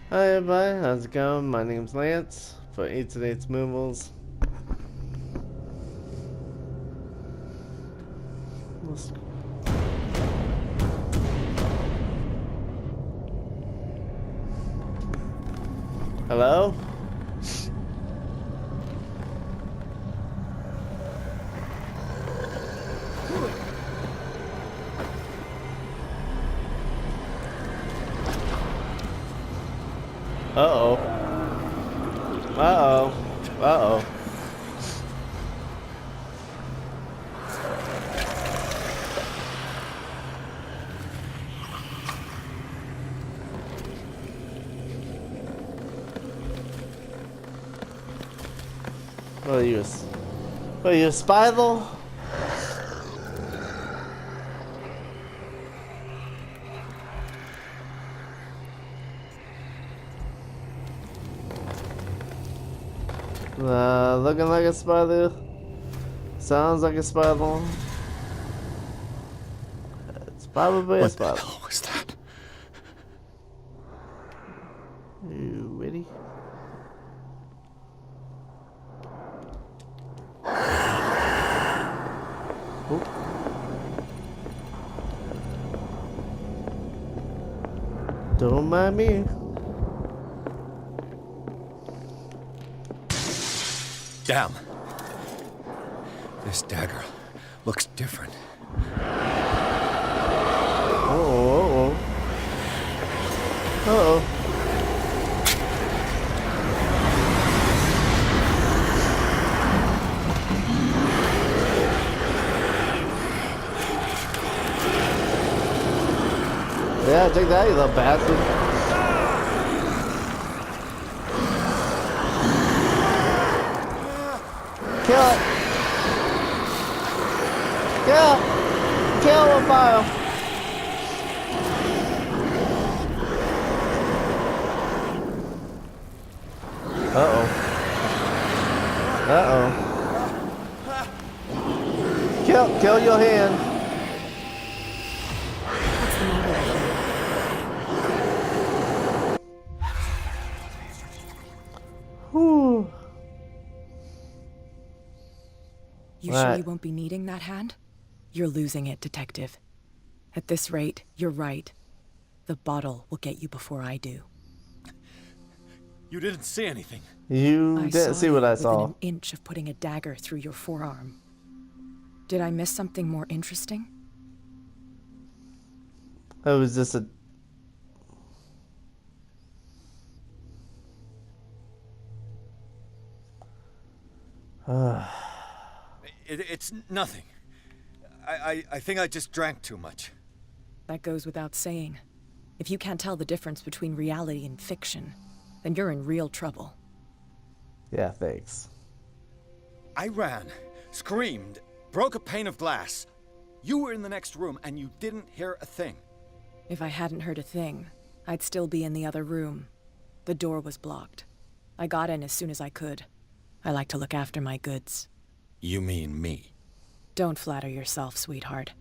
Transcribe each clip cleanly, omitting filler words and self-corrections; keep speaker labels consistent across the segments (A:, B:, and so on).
A: Hi everybody, how's it going? My name's Lance for H&HMovers. Hello? Uh-oh. Uh-oh. Uh-oh. What are you, a spiral? Looking like a spider. Sounds like a spider. It's probably a spider.
B: What the hell was that?
A: You ready? Oh. Don't mind me.
B: Damn. This dagger looks different.
A: Uh-oh. Uh-oh. Yeah, take that, you little bastard. Kill it. Kill with fire. Uh-oh. Uh-oh. Kill your hand. Whew.
C: You sure you won't be needing that hand? You're losing it, Detective. At this rate, you're right. The bottle will get you before I do.
B: You didn't see anything.
A: You didn't see what I saw.
C: Within an inch of putting a dagger through your forearm. Did I miss something more interesting?
A: It was just a...
B: It's nothing. I think I just drank too much.
C: That goes without saying. If you can't tell the difference between reality and fiction, then you're in real trouble.
A: Yeah, thanks.
B: I ran, screamed, broke a pane of glass. You were in the next room and you didn't hear a thing.
C: If I hadn't heard a thing, I'd still be in the other room. The door was blocked. I got in as soon as I could. I like to look after my goods.
B: You mean me?
C: Don't flatter yourself, sweetheart.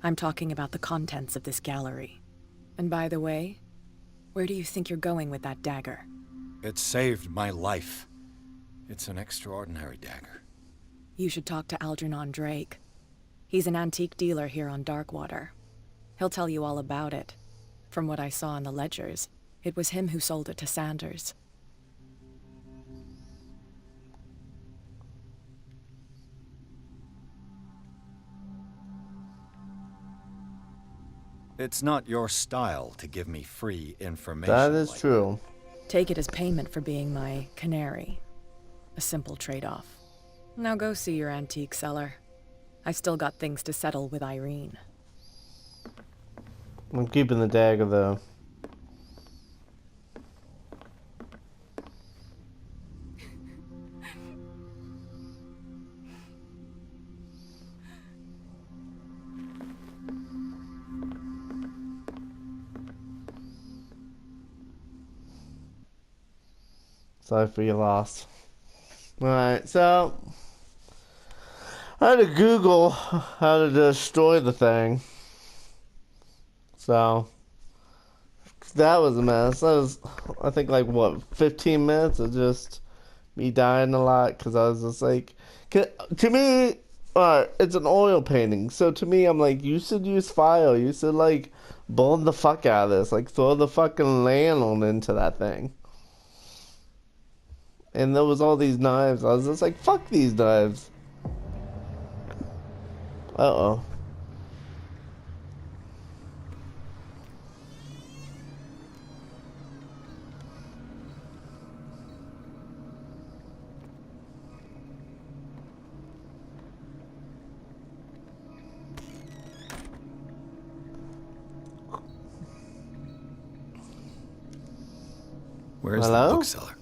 C: I'm talking about the contents of this gallery. And by the way, where do you think you're going with that dagger?
B: It saved my life. It's an extraordinary dagger.
C: You should talk to Algernon Drake. He's an antique dealer here on Darkwater. He'll tell you all about it. From what I saw in the ledgers, it was him who sold it to Sanders.
B: It's not your style to give me free information.
A: That is true.
C: Take it as payment for being my canary. A simple trade-off. Now go see your antique seller. I still got things to settle with Irene.
A: I'm keeping the dagger though. Sorry for your loss. Alright, so I had to Google how to destroy the thing. So That was a mess. That was, I think, like, what, 15 minutes of just me dying a lot because I was just like, to me, it's an oil painting. So to me, I'm like, you should use fire. You should, like, burn the fuck out of this. Like, throw the fucking lantern into that thing. And there was all these knives. I was just like, fuck these knives. Uh-oh.
B: Where's the
A: Hello?
B: bookseller?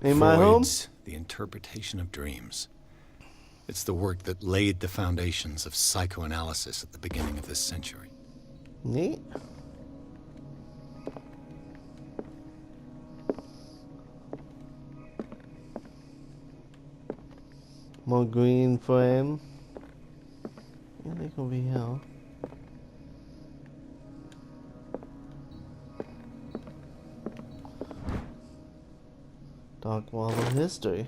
A: In my home?
B: Freud's The Interpretation of Dreams. It's the work that laid the foundations of psychoanalysis at the beginning of this century.
A: Neat. More green for him. Yeah, they can be hell. Dark wall of history.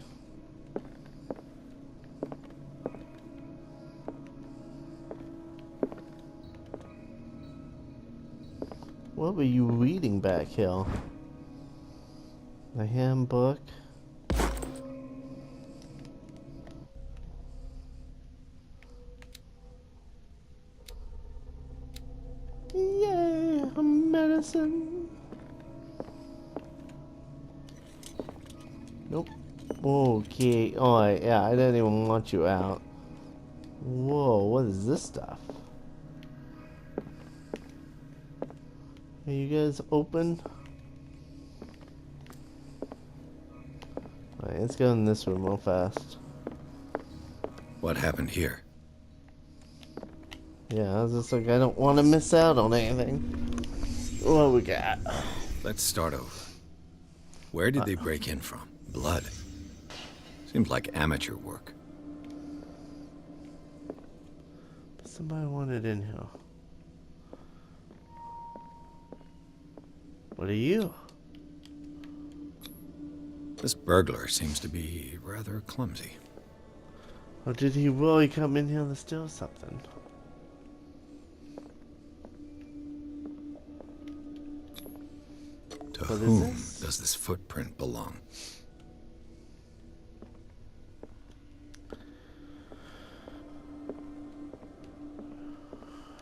A: What were you reading back here? The handbook. Yay, medicine. Nope. Okay. Alright, yeah, I didn't even want you out. Whoa, what is this stuff? Are you guys open? Alright, let's go in this room real fast.
B: What happened here?
A: Yeah, I was just like, I don't want to miss out on anything. What we got?
B: Let's start over. Where did they break in from? Blood. Seems like amateur work.
A: But somebody wanted in here. What are you?
B: This burglar seems to be rather clumsy.
A: Or did he really come in here to steal something?
B: To
A: What is
B: whom
A: this?
B: does this footprint belong?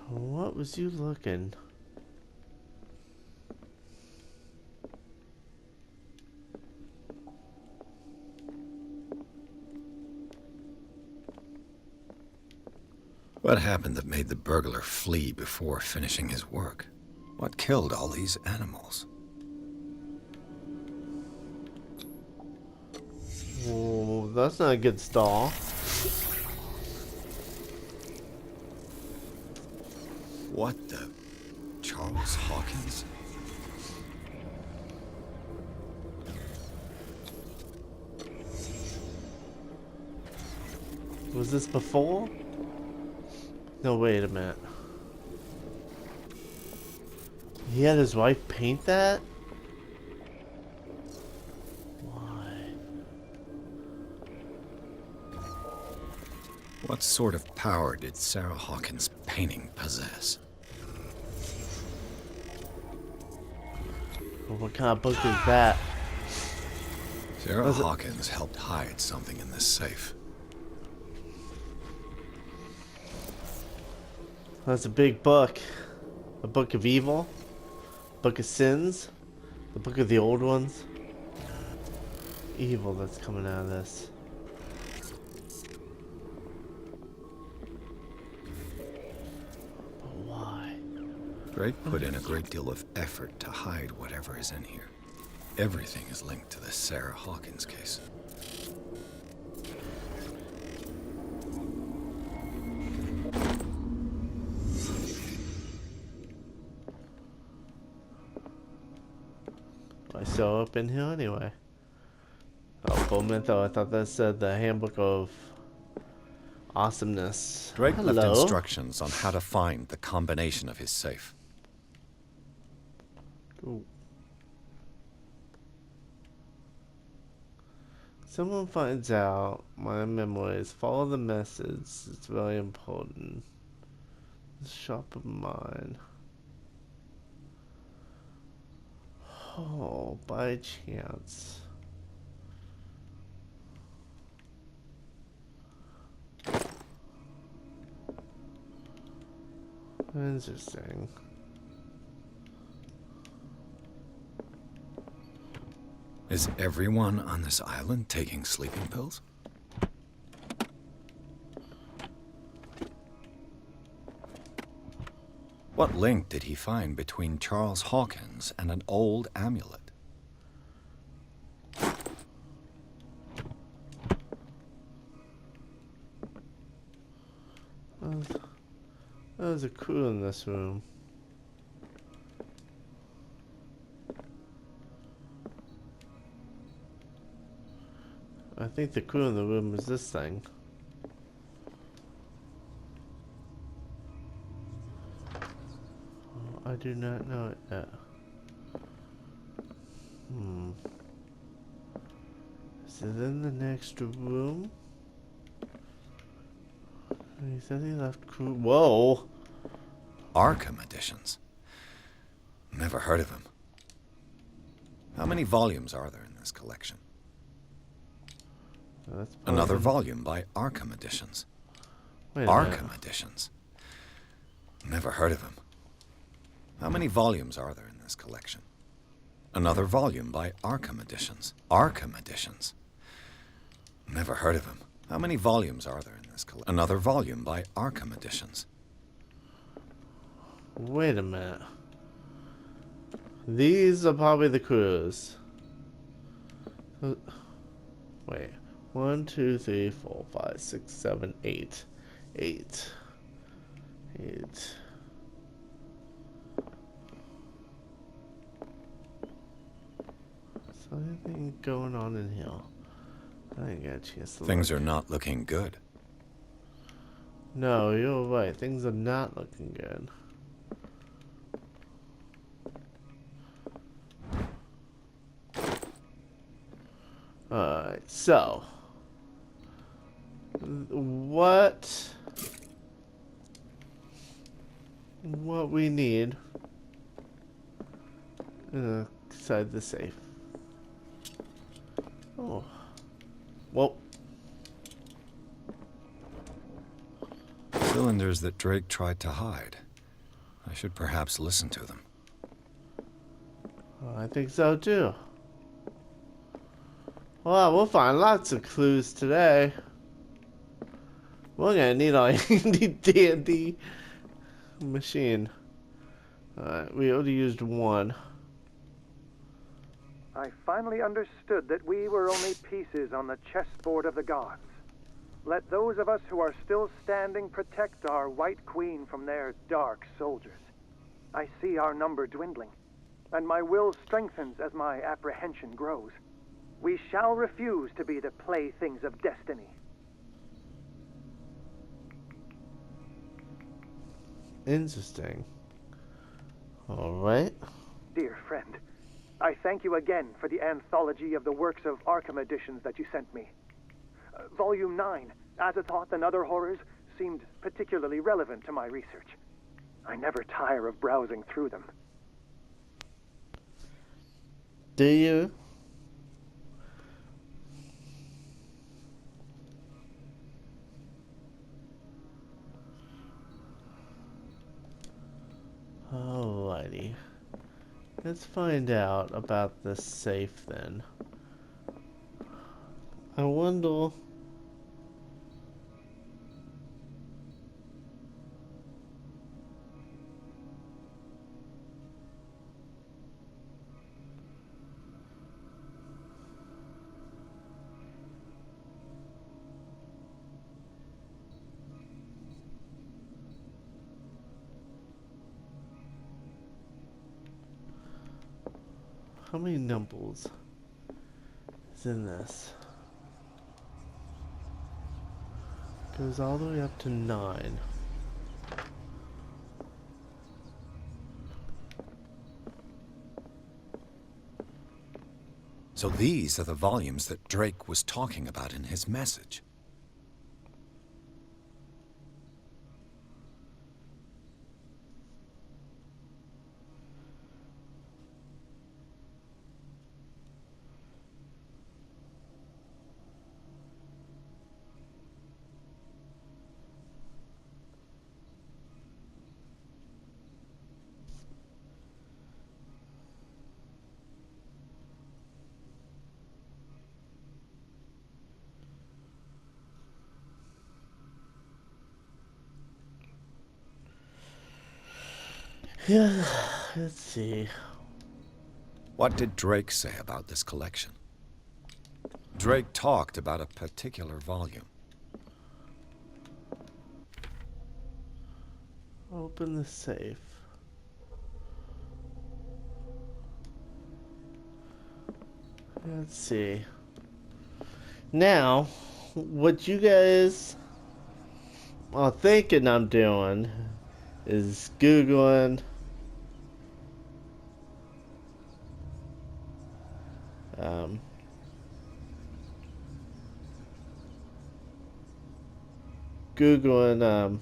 A: What was you looking?
B: What happened that made the burglar flee before finishing his work? What killed all these animals?
A: Oh, that's not a good stall.
B: What the? Charles Hawkins?
A: Was this before? No, wait a minute. He had his wife paint that? Why?
B: What sort of power did Sarah Hawkins' painting possess?
A: Well, what kind of book is that?
B: Sarah Hawkins helped hide something in this safe.
A: That's a big book. A book of evil. Book of sins. The book of the old ones. Evil that's coming out of this. But why?
B: Drake put in a great deal of effort to hide whatever is in here. Everything is linked to the Sarah Hawkins case.
A: I saw up in here anyway. Oh, for a minute though, I thought that said the handbook of awesomeness.
B: Drake left
A: Hello.
B: instructions on how to find the combination of his safe.
A: Ooh. Someone finds out my memories. Follow the message. It's very important. The shop of mine. Oh, by chance. Interesting.
B: Is everyone on this island taking sleeping pills? What link did he find between Charles Hawkins and an old amulet?
A: There's a crew in this room. I think the crew in the room is this thing. I do not know it yet. Is it in the next room? He said he left crew. Whoa!
B: Arkham editions. Never heard of him. How many volumes are there in this collection?
A: That's
B: Another volume by Arkham Editions.
A: Wait a
B: Arkham
A: minute.
B: Editions. Never heard of him. How many volumes are there in this collection? Another volume by Arkham Editions. Arkham Editions. Never heard of him. How many volumes are there in this collection? Another volume by Arkham Editions.
A: Wait a minute. These are probably the crews. Wait. 1, 2, 3, 4, 5, 6, 7, 8. 8. 8. Is there anything going on in here? I didn't get a chance to
B: Things
A: look.
B: are not looking good.
A: No, you're right. Things are not looking good. Alright, so what we need inside the safe. Oh. Well,
B: Cylinders that Drake tried to hide. I should perhaps listen to them.
A: I think so too. Well, we'll find lots of clues today. We're gonna need our handy dandy machine. Alright, we already used one.
D: I finally understood that we were only pieces on the chessboard of the gods. Let those of us who are still standing protect our White Queen from their dark soldiers. I see our number dwindling, and my will strengthens as my apprehension grows. We shall refuse to be the playthings of destiny.
A: Interesting. Alright.
D: Dear friend, I thank you again for the anthology of the works of Arkham editions that you sent me. Volume 9, Azathoth and Other Horrors, seemed particularly relevant to my research. I never tire of browsing through them.
A: Do you? Alrighty. Let's find out about this safe then. I wonder. How many numbers is in this? goes all the way up to 9.
B: So these are the volumes that Drake was talking about in his message.
A: Yeah, let's see.
B: What did Drake say about this collection? Drake talked about a particular volume.
A: Open the safe. Let's see. Now, what you guys are thinking I'm doing is Googling um,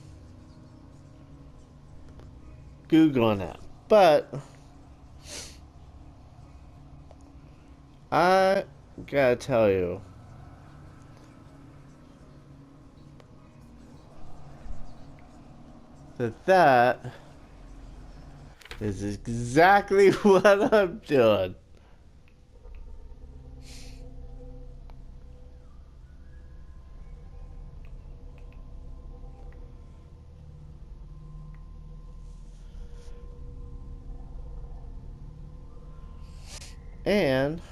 A: Googling it. But I gotta tell you, that is exactly what I'm doing. And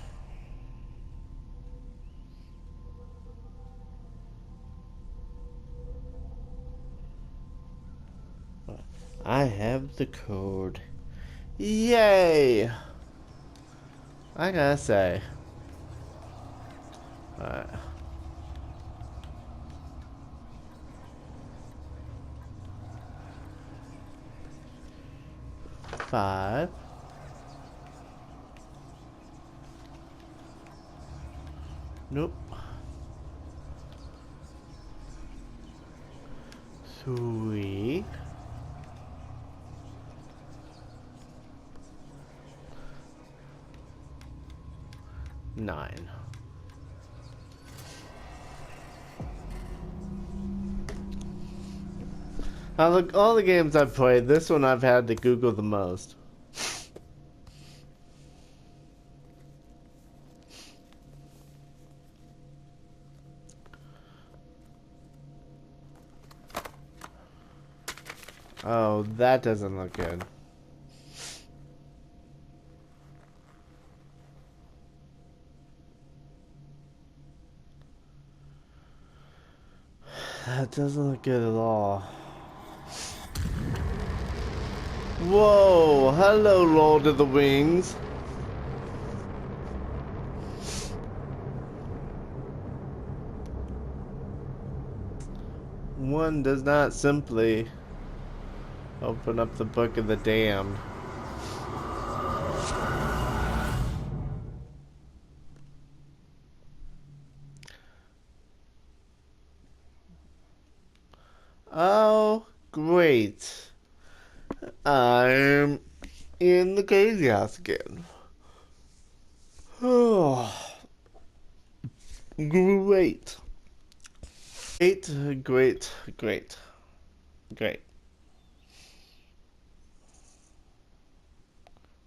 A: I have the code. Yay! I gotta say. Alright. 5. Nope. 3. 9. Out of all the games I've played, this one I've had to Google the most. Oh, that doesn't look good. That doesn't look good at all. Whoa! Hello, Lord of the Wings. One does not simply open up the Book of the Damned. Oh, great. I'm in the crazy house again. Oh, great. Great, great, great, great,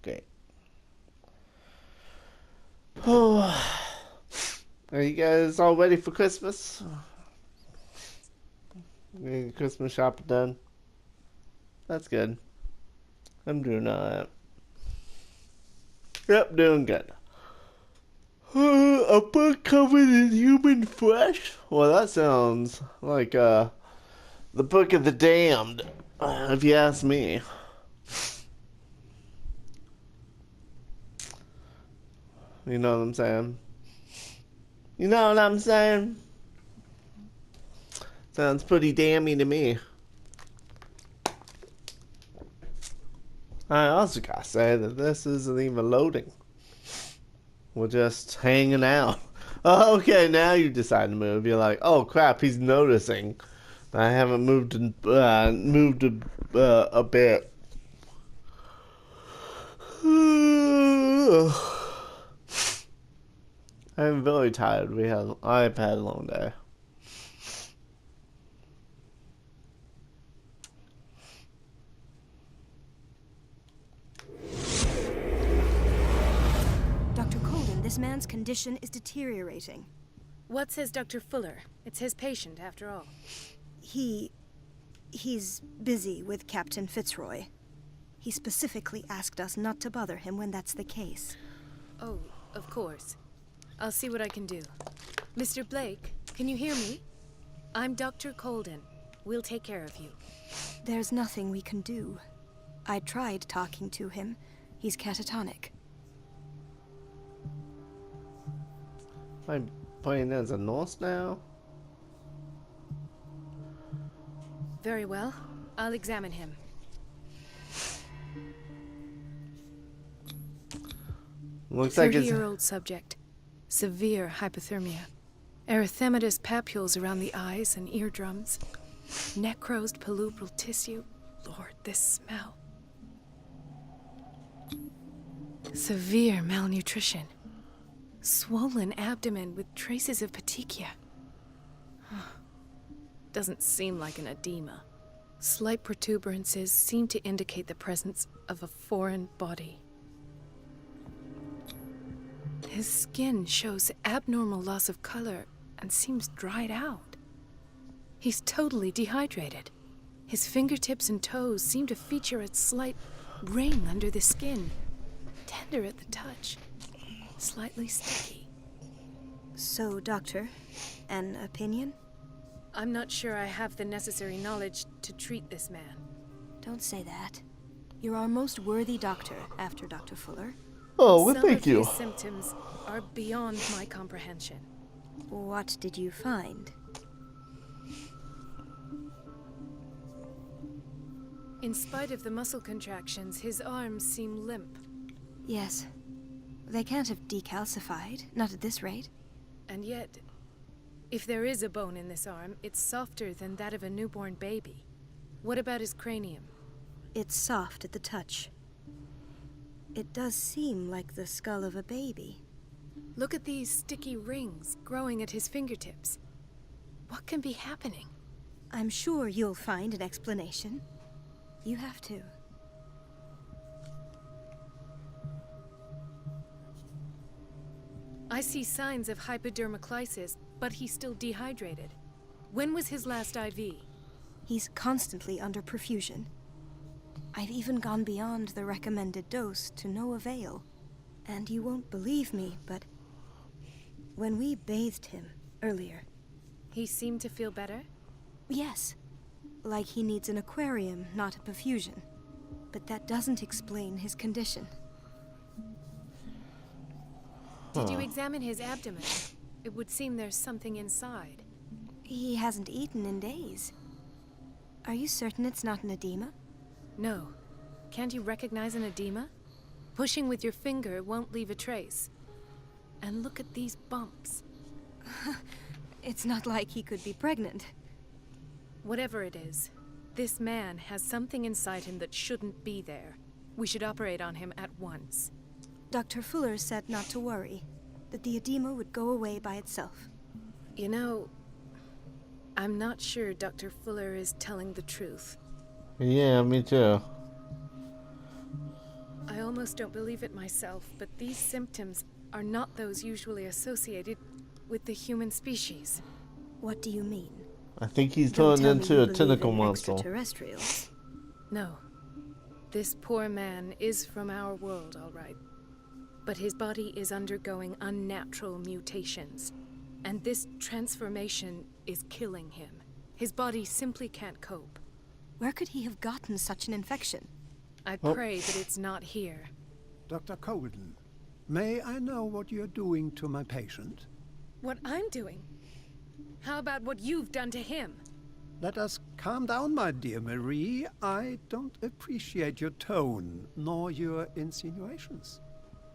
A: great. Oh, are you guys all ready for Christmas? Getting Christmas shopping done? That's good. I'm doing alright. Yep, doing good. A book covered in human flesh? Well, that sounds like the Book of the Damned, if you ask me. You know what I'm saying? You know what I'm saying? Sounds pretty damny to me. I also gotta say that this isn't even loading. We're just hanging out. Oh, okay, now you decide to move. You're like, oh crap, he's noticing. I haven't moved a bit. I'm very tired. I've had a long day.
E: Dr. Colden, this man's condition is deteriorating.
F: What says Dr. Fuller? It's his patient, after all.
E: He's busy with Captain Fitzroy. He specifically asked us not to bother him when that's the case.
F: Oh, of course. I'll see what I can do. Mr. Blake, can you hear me? I'm Dr. Colden. We'll take care of you.
E: There's nothing we can do. I tried talking to him. He's catatonic.
A: I'm playing as a nurse now?
F: Very well. I'll examine him.
A: Looks like it's
F: 30-year-old subject. Severe hypothermia. Erythematous papules around the eyes and eardrums. Necrosed palpebral tissue. Lord, this smell. Severe malnutrition. Swollen abdomen with traces of petechia. Doesn't seem like an edema. Slight protuberances seem to indicate the presence of a foreign body. His skin shows abnormal loss of color and seems dried out. He's totally dehydrated. His fingertips and toes seem to feature a slight ring under the skin, tender at the touch, slightly sticky.
E: So, Doctor, an opinion?
F: I'm not sure I have the necessary knowledge to treat this man.
E: Don't say that. You're our most worthy doctor after Dr. Fuller.
A: Oh, well,
F: Some
A: thank
F: of
A: you.
F: his symptoms are beyond my comprehension.
E: What did you find?
F: In spite of the muscle contractions, his arms seem limp.
E: Yes. They can't have decalcified, not at this rate.
F: And yet, if there is a bone in this arm, it's softer than that of a newborn baby. What about his cranium?
E: It's soft at the touch. It does seem like the skull of a baby.
F: Look at these sticky rings growing at his fingertips. What can be happening?
E: I'm sure you'll find an explanation. You have to.
F: I see signs of hypodermoclysis, but he's still dehydrated. When was his last IV?
E: He's constantly under perfusion. I've even gone beyond the recommended dose to no avail. And you won't believe me, but when we bathed him earlier...
F: He seemed to feel better?
E: Yes. Like he needs an aquarium, not a perfusion. But that doesn't explain his condition.
F: Did you examine his abdomen? It would seem there's something inside.
E: He hasn't eaten in days. Are you certain it's not an edema?
F: No. Can't you recognize an edema? Pushing with your finger won't leave a trace. And look at these bumps.
E: It's not like he could be pregnant.
F: Whatever it is, this man has something inside him that shouldn't be there. We should operate on him at once.
E: Dr. Fuller said not to worry, that the edema would go away by itself.
F: You know, I'm not sure Dr. Fuller is telling the truth.
A: Yeah, me too.
F: I almost don't believe it myself, but these symptoms are not those usually associated with the human species.
E: What do you mean?
A: I think he's
E: Don't
A: turned
E: tell me
A: into
E: you
A: a
E: believe
A: tentacle
E: in
A: monster.
E: extraterrestrials.
F: No. This poor man is from our world, all right. But his body is undergoing unnatural mutations. And this transformation is killing him. His body simply can't cope.
E: Where could he have gotten such an infection?
F: I pray that it's not here.
G: Dr. Colden, may I know what you're doing to my patient?
F: What I'm doing? How about what you've done to him?
G: Let us calm down, my dear Marie. I don't appreciate your tone, nor your insinuations.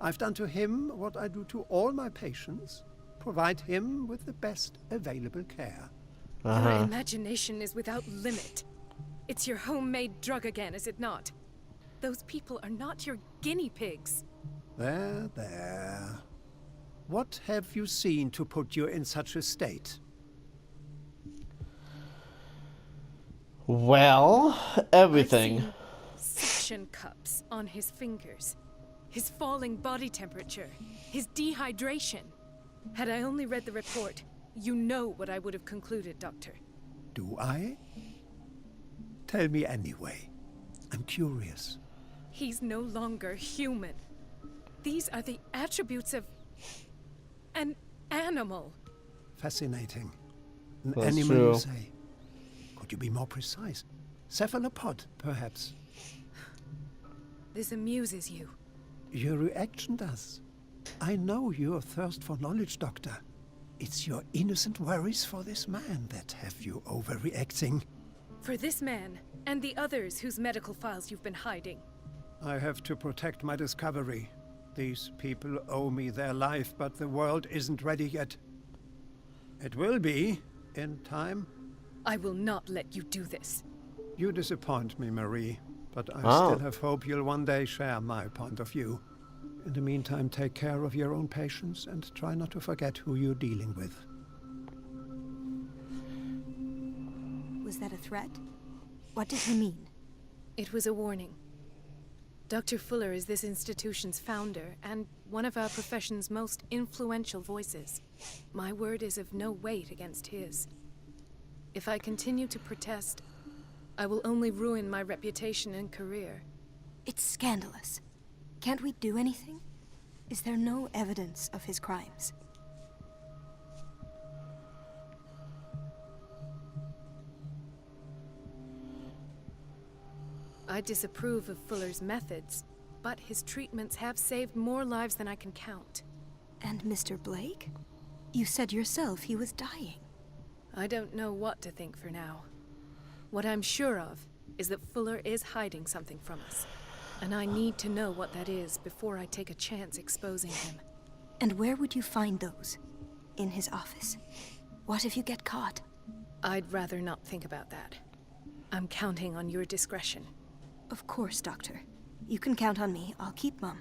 G: I've done to him what I do to all my patients. Provide him with the best available care.
F: Your imagination is without limit. It's your homemade drug again, is it not? Those people are not your guinea pigs.
G: There, there. What have you seen to put you in such a state?
A: Well, everything.
F: I've seen suction cups on his fingers, his falling body temperature, his dehydration. Had I only read the report, you know what I would have concluded, Doctor.
G: Do I? Tell me anyway. I'm curious.
F: He's no longer human. These are the attributes of an animal.
G: Fascinating. An
A: That's
G: animal,
A: true.
G: you say? Could you be more precise? Cephalopod, perhaps?
F: This amuses you.
G: Your reaction does. I know your thirst for knowledge, Doctor. It's your innocent worries for this man that have you overreacting.
F: For this man, and the others whose medical files you've been hiding.
G: I have to protect my discovery. These people owe me their life, but the world isn't ready yet. It will be, in time.
F: I will not let you do this.
G: You disappoint me, Marie, but I
A: Oh.
G: still have hope you'll one day share my point of view. In the meantime, take care of your own patients and try not to forget who you're dealing with.
E: Was that a threat? What did he mean?
F: It was a warning. Dr. Fuller is this institution's founder and one of our profession's most influential voices. My word is of no weight against his. If I continue to protest, I will only ruin my reputation and career.
E: It's scandalous. Can't we do anything? Is there no evidence of his crimes?
F: I disapprove of Fuller's methods, but his treatments have saved more lives than I can count.
E: And Mr. Blake? You said yourself he was dying.
F: I don't know what to think for now. What I'm sure of is that Fuller is hiding something from us. And I need to know what that is before I take a chance exposing him.
E: And where would you find those? In his office? What if you get caught?
F: I'd rather not think about that. I'm counting on your discretion.
E: Of course, Doctor. You can count on me. I'll keep Mum.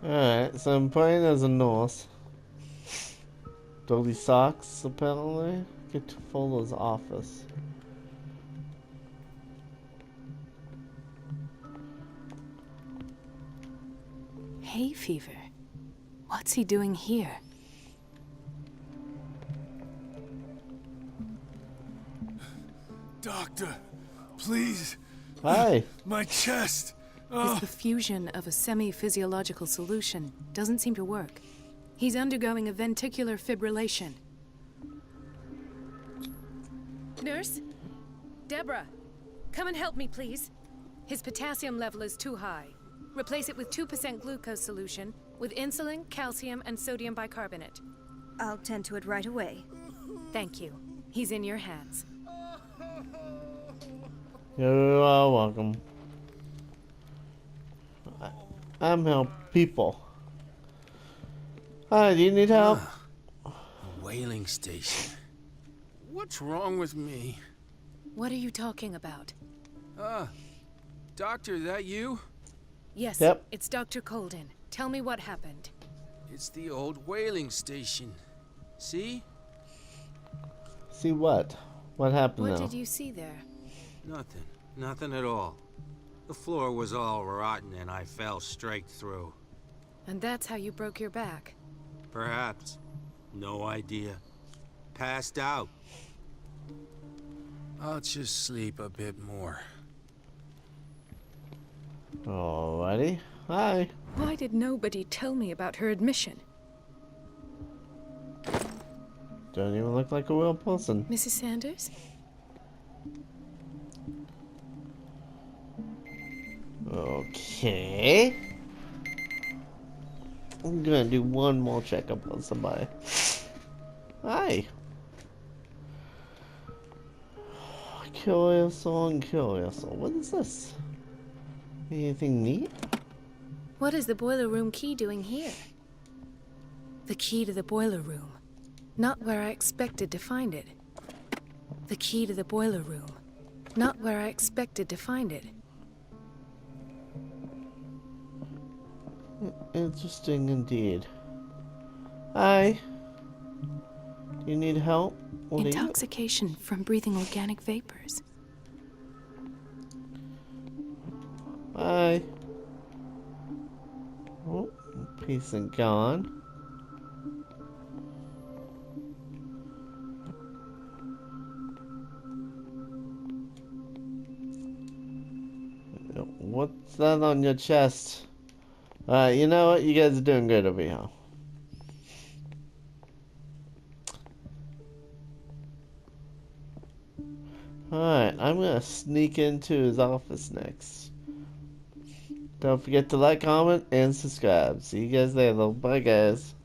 A: Alright, so I'm playing as a nurse. Dirty socks, apparently. Get to Fuller's office.
F: Hay fever? What's he doing here?
H: Doctor, please.
A: Hi.
H: My chest.
F: His perfusion of a semi-physiological solution doesn't seem to work. He's undergoing a ventricular fibrillation. Nurse? Deborah, come and help me, please. His potassium level is too high. Replace it with 2% glucose solution with insulin, calcium, and sodium bicarbonate.
E: I'll tend to it right away.
F: Thank you. He's in your hands.
A: You are welcome. I'm help people. Hi, do you need help?
H: A whaling station. What's wrong with me?
F: What are you talking about?
H: Doctor, that you?
F: Yes,
A: Yep.
F: it's Dr. Colden. Tell me what happened.
H: It's the old whaling station. See?
A: See what? What happened
F: What
A: now?
F: did you see there?
H: Nothing. Nothing at all. The floor was all rotten and I fell straight through.
F: And that's how you broke your back.
H: Perhaps. No idea. Passed out. I'll just sleep a bit more.
A: Alrighty. Hi.
F: Why did nobody tell me about her admission?
A: Don't even look like a real person.
F: Mrs. Sanders?
A: Okay. I'm gonna do one more checkup on somebody. Hi. Curious and curious. What is this? Anything neat?
F: What is the boiler room key doing here? The key to the boiler room. Not where I expected to find it. The key to the boiler room. Not where I expected to find it.
A: Interesting indeed. Hi. Do you need help? What
F: Intoxication from breathing organic vapors.
A: Hi. Oh, piece and gone. What's that on your chest? Alright, you know what? You guys are doing good over here. Alright, I'm gonna sneak into his office next. Don't forget to like, comment, and subscribe. See you guys later. Bye, guys.